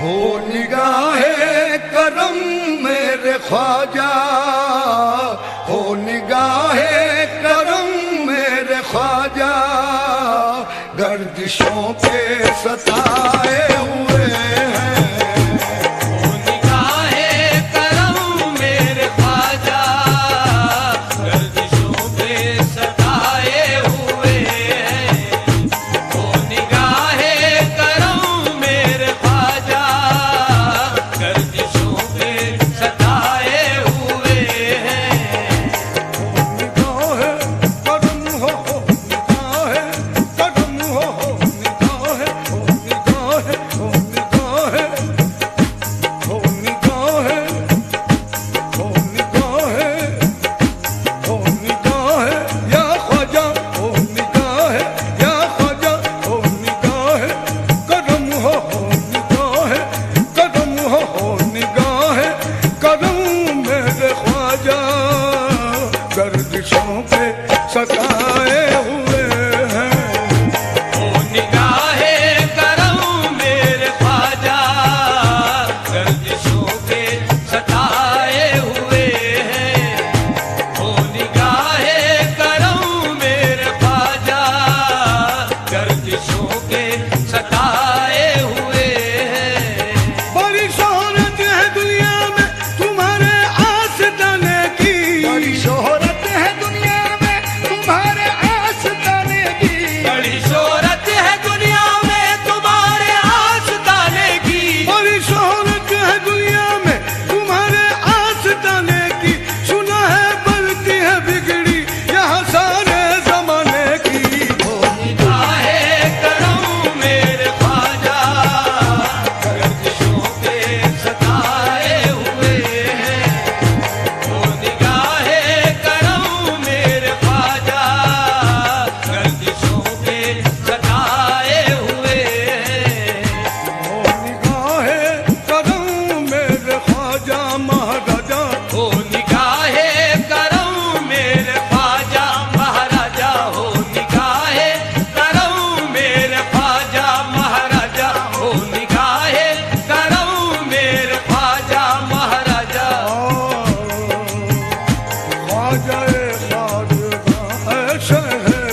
हो निगाहे करम मेरे ख्वाजा, हो निगाहे करम मेरे ख्वाजा, गर्दिशों के सताए हुए हैं। हो निगाहे करम मेरे ख्वाजा, गर्दिशों के सताए हुए हैं। हो निगाहे करम मेरे ख्वाजा, गर्दिशों के सताए हुए हैं। निगाहे करम हो निगाहे करम हो निगाहे हो निगाहे हो निगाहे हो निगाहे हो निगाहे या ख्वाजा, हो निगाहे या ख्वाजा, हो निगाहे करम हो निगाहे करम हो निगाहे करम मेरे ख्वाजा, गर्दिशों पे सताए हुए हैं। हो निगाहे करम मेरे ख्वाजा, गर्दिशों के सताए हुए हैं। हो निगाहे करम मेरे ख्वाजा, गर्दिशों के सताए हुए हैं। बड़ी शोहरत है दुनिया में तुम्हारे आस्ताने की, बड़ी शोहरत है दुनिया में तुम्हारे आस्ताने की, बड़ी शोहरत है दुनिया में तुम्हारे आस्ताने की, बड़ी शोहरत है दुनिया में तुम्हारे आस्ताने की। सुना है बलती है बिगड़ी यहाँ सारे जमाने की। हो निगाहे करम मेरे ख्वाजा, गर्दिशों के सताए हुए हैं। हो निगाहे करम मेरे ख्वाजा, गर्दिशों के सताए हुए हैं। निगाहे करम मेरे ख्वाजा महाराजा, हो निगाहे करम मेरे ख्वाजा महाराजा, हो निगाहे करम मेरे ख्वाजा महाराजा, हो निगाहे करम मेरे ख्वाजा महाराजा। ख्वाजा ख्वाजा शह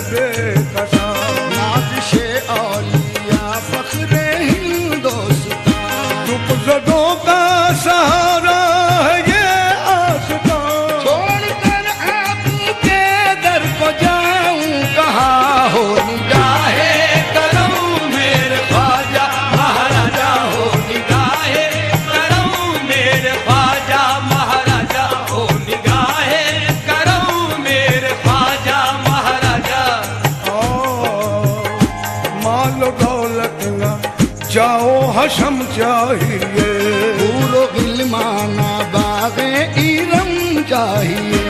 बेकसा, नाज़िशे औलिया फ़ख्रे हिंदुस्तान, दुपज़दों का सहारा है ये आस्तान। छोड़कर आपके दर को जाऊं कहाँ, हो निगाहे करम मेरे ख्वाजा महाराजा, हो निगाहे करम मेरे ख्वाजा महाराजा, हो निगाहे करम मेरे ख्वाजा महाराजा। मालो दौलत ना जाओ हशम चाहिए, पूरो गिलमाना बागे इरम चाहिए।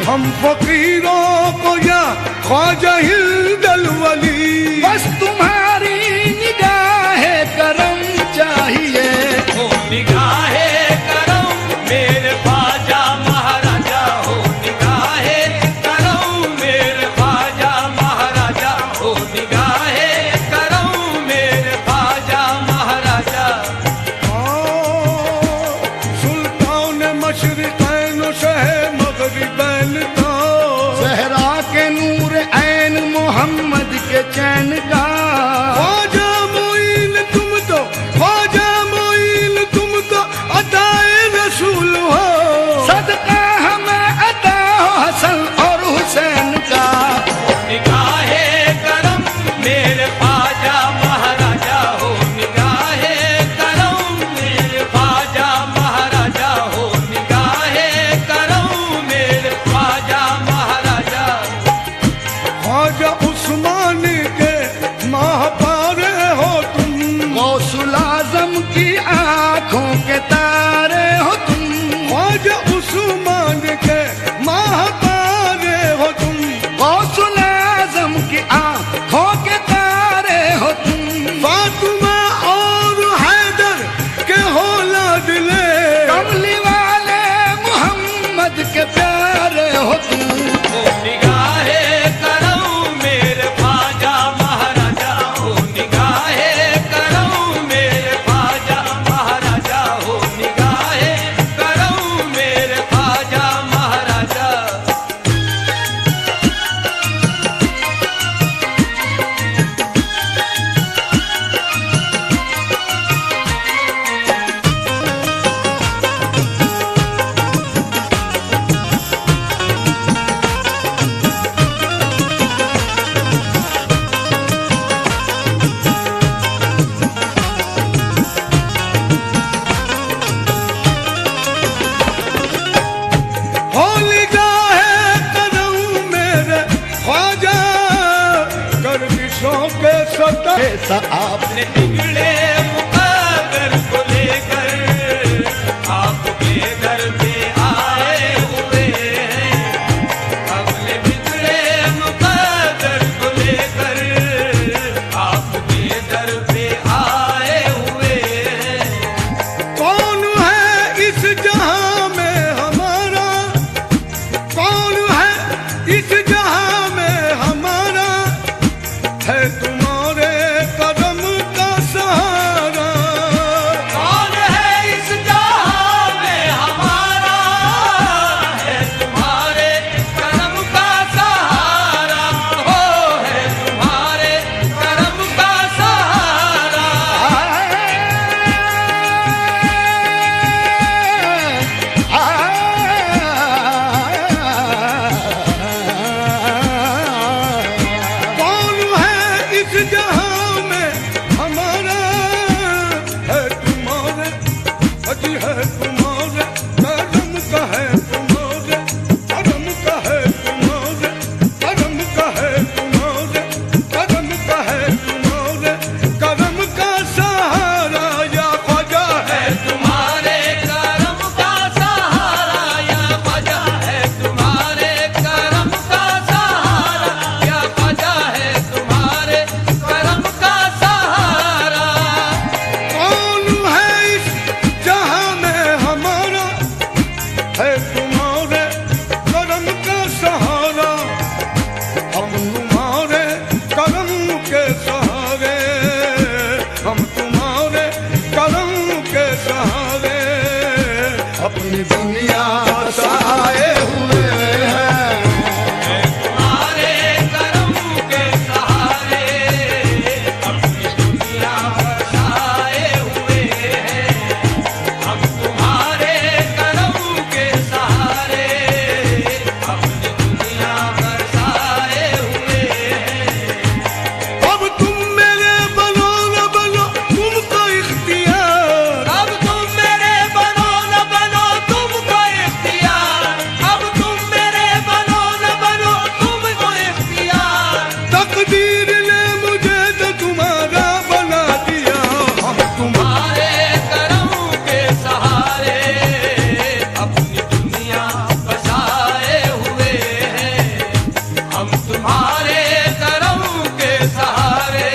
हम फकीरों को या ख्वाजा हिंदल वली, बस तुम्हारी निगाहे करम चाहिए। हो निगाहे करम मेरे ख्वाजा महाराजा, हो निगाहे करम मेरे ख्वाजा महाराजा, हो निगाहे करम मेरे ख्वाजा महाराजा। सुल्तान मशरिकैन शह मगरिबैन का, सहरा के नूर ऐन मोहम्मद के चैन का। ख्वाजा मोइन तुम तो ख्वाजा बिगड़े मुकद्दर को लेकर आपके दर पे आए हुए हैं। हमने बिगड़े मुकद्दर को लेकर आपके दर पे आए हुए हैं। कौन है इस जहां में हमारा, कौन है इस जहां में हमारा, है तुम्हारे कदम का सहारा। कौन है इस जहां में हमारा, है तुम्हारे करम का सहारा, हो है तुम्हारे करम का सहारा। कौन है इस जहां में हमारा, है तुम्हारे, अजी है तुम्हारे करम का, है तुम्हारे करम का, है तुम्हारे करम का, है तुम्हारे करम का, है तुम्हारे करम का सहारा। या ख्वाजा है है तुम्हारे करम का सहारा, या ख्वाजा है तुम्हारे करम का सहारा, या ख्वाजा है तुम्हारे करम का सहारा। कौन है इस जहां में हमारा, है तुम्हारे करम का सहारा। हम तुम्हारे करम के सहारे, हम तुम्हारे करम के सहारे अपनी दुनिया बसाए हुए हैं। तुम्हारे करम के सहारे अपनी दुनिया बसाए हुए हैं। हम तुम्हारे करम के सहारे अपनी दुनिया बसाए हुए हैं। अब तुम मेरे बनो न बनो तुमको इख्तियार, अब तुम मेरे बनो न बनो तुमको इख्तियार, अब तुम मेरे बनो न बनो तुमको इख्तियार। तकदीर ने मुझे तो तुम्हारा बना दिया। हम तुम्हारे करम के सहारे अपनी दुनिया बसाए हुए हैं। हम तुम्हारे करम के सहारे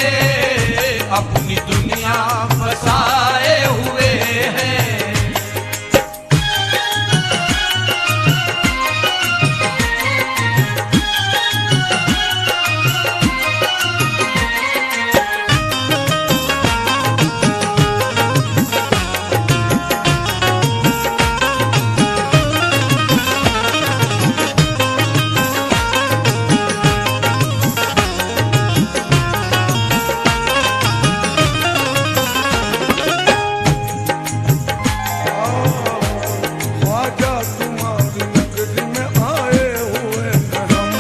अपनी दुनिया बसाए हुए हैं। ख्वाजा तुम्हारी नगरी में आए हुए हैं हम,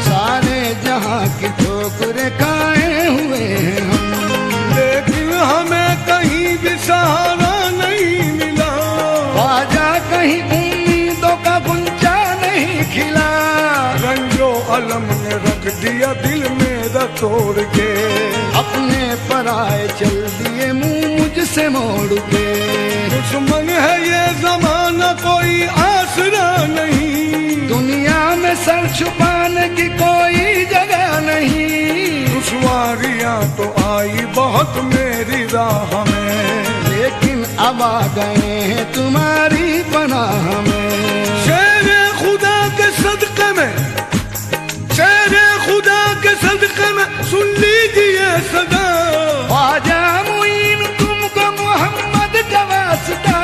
सारे जहां की ठोकरें खाए हुए हैं हम। लेकिन हमें कहीं भी सहारा नहीं मिला। ख्वाजा कहीं उम्मीदों का गुंजा नहीं खिला। रंजो अलम ने रख दिया दिल मेरा तोड़ के, अपने पराए चल दिए मुंह मुझसे मोड़ के। दुश्मन है ये जमाना कोई आसरा नहीं। दुनिया में सर छुपाने की कोई जगह नहीं। दुश्वारियां तो आई बहुत मेरी राह में, लेकिन अब आ गए हैं तुम्हारी पनाह में। शेरे खुदा के सदक़े में, शेरे खुदा के सदक़े में सुन लीजिए सदा। ख्वाजा मुईन तुमको मोहम्मद का वास्ता।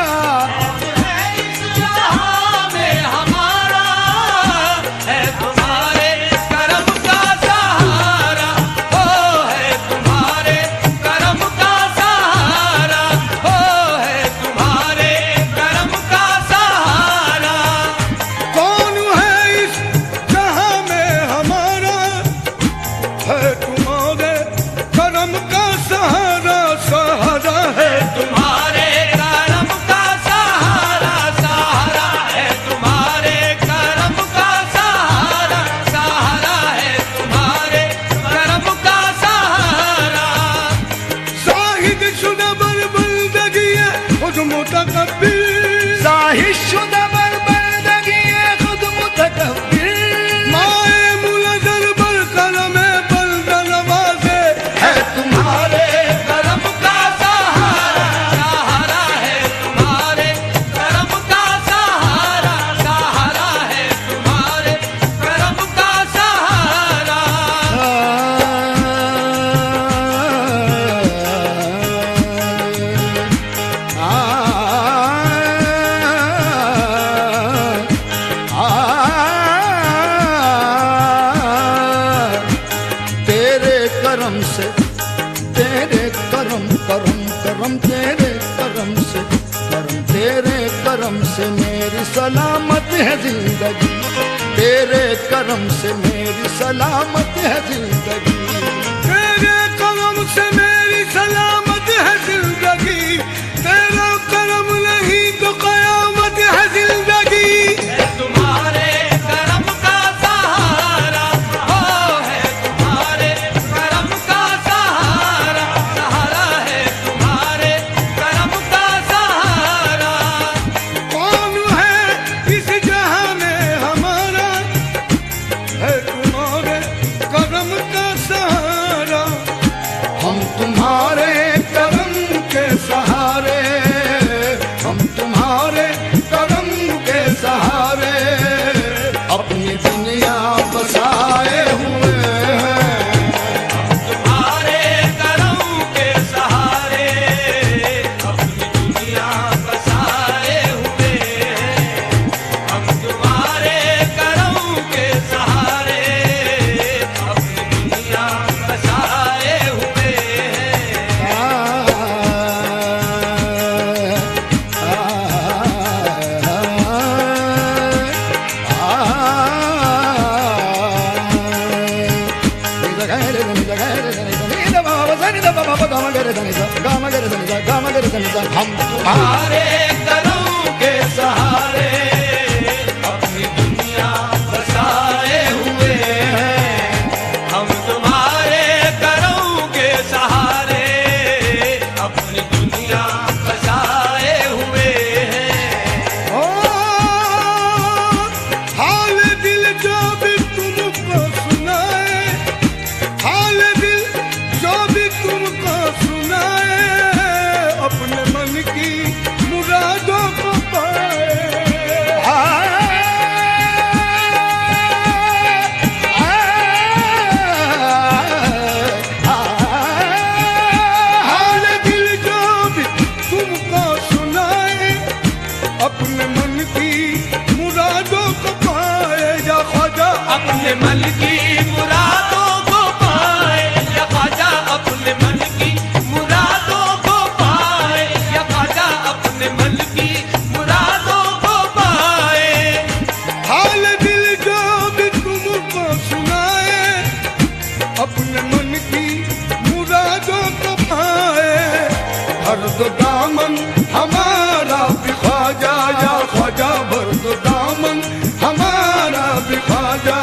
है इस जहां में हमारा, है तुम्हारे करम का सहारा, हो है तुम्हारे करम का सहारा, हो है तुम्हारे करम का सहारा। कौन है इस जहां में हमारा, है तुम्हारे करम खुद मुतकब्बिर साहिशुदा बरबरदगी खुद मुतकब्बिर माए मुलजर बर करम बंद नवाजे है तुम्हारे करम का सहारा सहारा है तुम्हारे करम का सहारा सहारा है तुम्हारे करम का सहारा तेरे करम से तेरे करम करम करम तेरे करम से करम तेरे करम से मेरी सलामत है जिंदगी तेरे करम से मेरी सलामत है जिंदगी तेरे करम से मेरी सलामत है जिंदगी तेरा करम नहीं तो कयामत है जिंदगी है तुम्हारे करम का सहारा हो है तुम्हारे करम का सहारा सहारा है तुम्हारे करम का सहारा कौन है इस जहां में हमारा है तुम्हारे करम का सहारा हम तुम्हारे करम के सहारे हम तुम्हारे करम के सहारे अपनी दुनिया बसाए हुए हैं तुम्हारे करम के सहारे अपनी दुनिया बसाए हुए हम तुम्हारे करम के सहारे अपनी दुनिया बसाए हुए हम तुम्हारे करम के सहारे अपनी दुनिया बसाए हुए हैं हम तुम्हारे करम के सहारे अपनी दुनिया बसाए हुए हैं ओ हाल दिल जो भी तुमको सुनाए हाल दिल जो भी तुमको सुनाए अपने मन की मुरादों को पाए हाल दिल जो भी तुमको सुनाए अपने मन की मुरादों को पाए या ख्वाजा अपने मन की मुरादों को पाए या ख्वाजा अपने मन की मुरादों को पाए या ख्वाजा अपने मन की मुरादों को पाए हाल दिल जो भी तुमको सुनाए अपने मन की मुरादों को पाए भर दो दामन हमारा भी ख्वाजा या ख्वाजा भर दो दामन हमारा भी ख्वाजा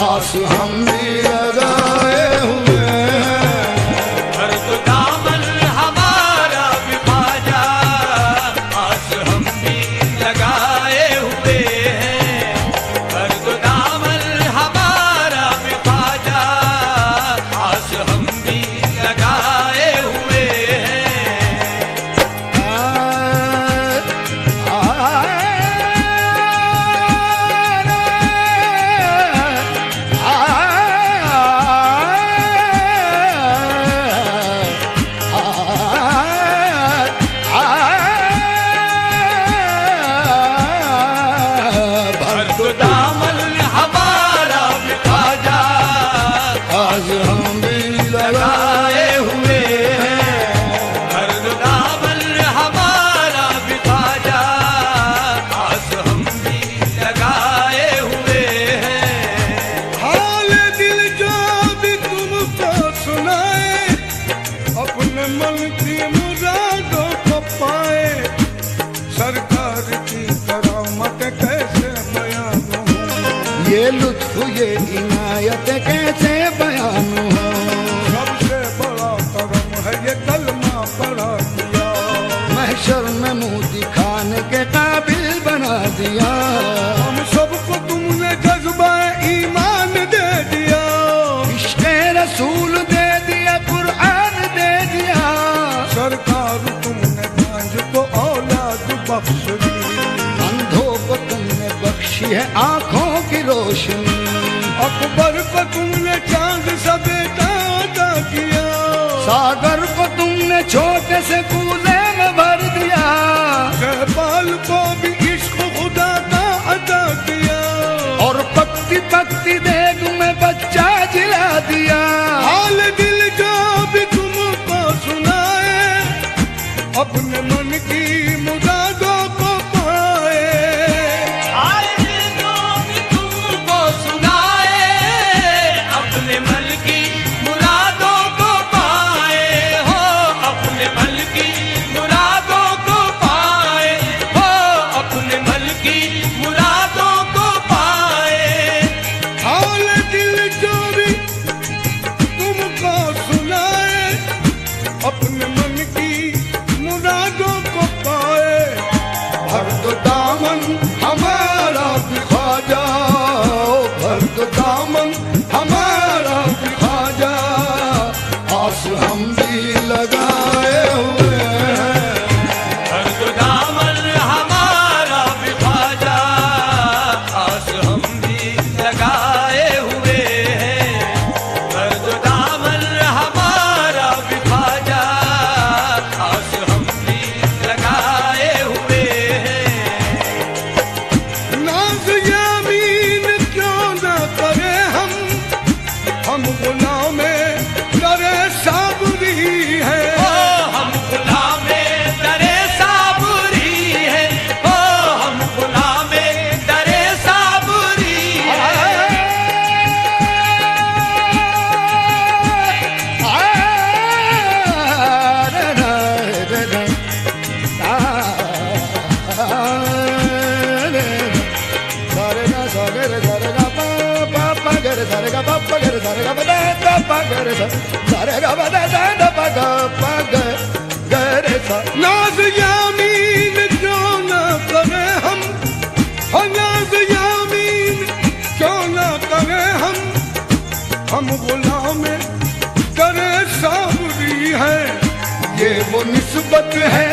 आस हम भी लगाए हुए हैं हर तो दामन हमारा भी ख्वाजा आस हम भी लगाए हुए हैं हर तो दामन हमारा भी ख्वाजा आस हम भी लगाए हुए हैं हर तो दामन हमारा भी ख्वाजा आज हम भी लगा लगाए हुए हैं हर तो दामन हमारा भी ख्वाजा आस हम भी लगाए हुए हैं हाल दिल जो भी तुमको सुनाए अपने मन की मुरादों को पाए सरकार की करामत कैसे बयान हो ये लुत्फ ये इनायत कैसे बयान हो सबसे बड़ा करम है ये कलमा पढ़ा दिया महशर मुंह दिखाने के काबिल बना दिया। हम सबको तुमने जज्बा ईमान दे दिया, इश्क़े रसूल दे दिया, कुरान दे दिया। सरकार तुमने बांझ को औलाद बख्श दी, अंधों को तुमने बख्शी है आंखों की रोशनी। अकबर को तुमने चांद सा बेटा अता किया, सागर को तुमने छोटे से कूले में भर दिया। सहपाल को भी इश्क खुदा का अता किया, और पकती पकती देग में बच्चा जिला दिया। हाल दिल जो भी तुमको सुनाए, अपने मन की मुरादों को पाए। हाल दिल जो भी तुमको सुनाए, अपने मन की मुरादों को पाए हो, अपने मन की मुरादों को पाए हो, अपने मन की मुरादों को पाए। हाल दिल जो भी तुमको सुनाए, अपने मन की मुरादों को पाए। भर दो दामन हमारा भी ख्वाजा, भर दो दामन हमारा भी ख्वाजा। आस हम भी लगाए हुए हैं, हर दो दामन हमारा भी ख्वाजा, आस हम भी लगाए हुए हैं। हर दो दामन हमारा भी ख्वाजा, आस हम भी लगाए हुए हैं। नाज़ यामीन क्यों न करे हम गुलामे करे साबरी है। ओ हम गुलामे दरे साबुरी है, ओ हम गुलामे दरे साबुरी है। नाज़ यामीन क्यों न करे हम, नाज़ यामीन क्यों न करे हम गुलामे करे साबरी है। ये वो निस्बत है